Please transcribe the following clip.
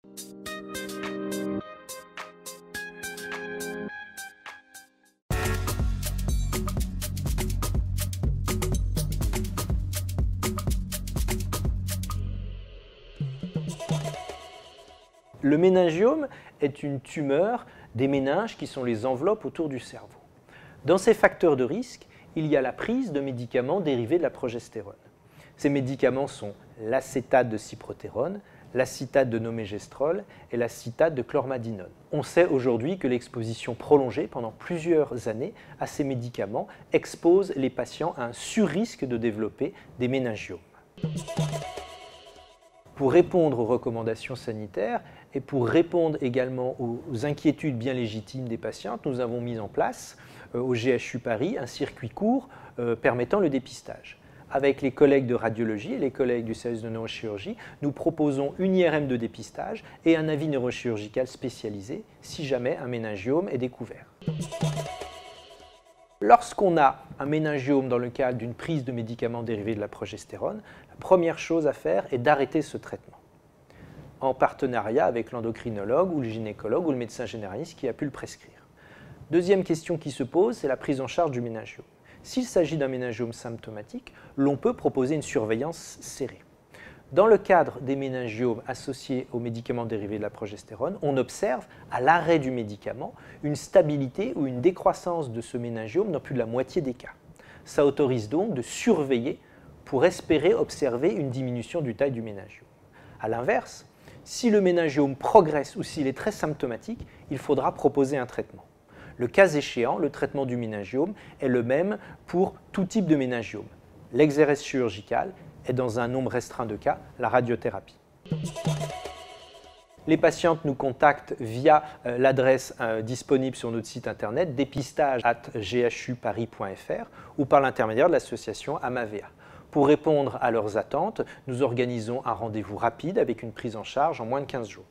Le méningiome est une tumeur des méninges qui sont les enveloppes autour du cerveau. Dans ces facteurs de risque, il y a la prise de médicaments dérivés de la progestérone. Ces médicaments sont l'acétate de cyprotérone, l'acetate de nomégestrol et l'acetate de chlormadinone. On sait aujourd'hui que l'exposition prolongée pendant plusieurs années à ces médicaments expose les patients à un surrisque de développer des méningiomes. Pour répondre aux recommandations sanitaires et pour répondre également aux inquiétudes bien légitimes des patientes, nous avons mis en place au GHU Paris un circuit court permettant le dépistage. Avec les collègues de radiologie et les collègues du service de neurochirurgie, nous proposons une IRM de dépistage et un avis neurochirurgical spécialisé si jamais un méningiome est découvert. Lorsqu'on a un méningiome dans le cadre d'une prise de médicaments dérivés de la progestérone, la première chose à faire est d'arrêter ce traitement, en partenariat avec l'endocrinologue ou le gynécologue ou le médecin généraliste qui a pu le prescrire. Deuxième question qui se pose, c'est la prise en charge du méningiome. S'il s'agit d'un méningiome symptomatique, l'on peut proposer une surveillance serrée. Dans le cadre des méningiomes associés aux médicaments dérivés de la progestérone, on observe à l'arrêt du médicament une stabilité ou une décroissance de ce méningiome dans plus de la moitié des cas. Ça autorise donc de surveiller pour espérer observer une diminution du taille du méningiome. A l'inverse, si le méningiome progresse ou s'il est très symptomatique, il faudra proposer un traitement. Le cas échéant, le traitement du méningiome est le même pour tout type de méningiome. L'exérèse chirurgicale et dans un nombre restreint de cas, la radiothérapie. Les patientes nous contactent via l'adresse disponible sur notre site internet dépistage@ghuparis.fr ou par l'intermédiaire de l'association Amavea. Pour répondre à leurs attentes, nous organisons un rendez-vous rapide avec une prise en charge en moins de 15 jours.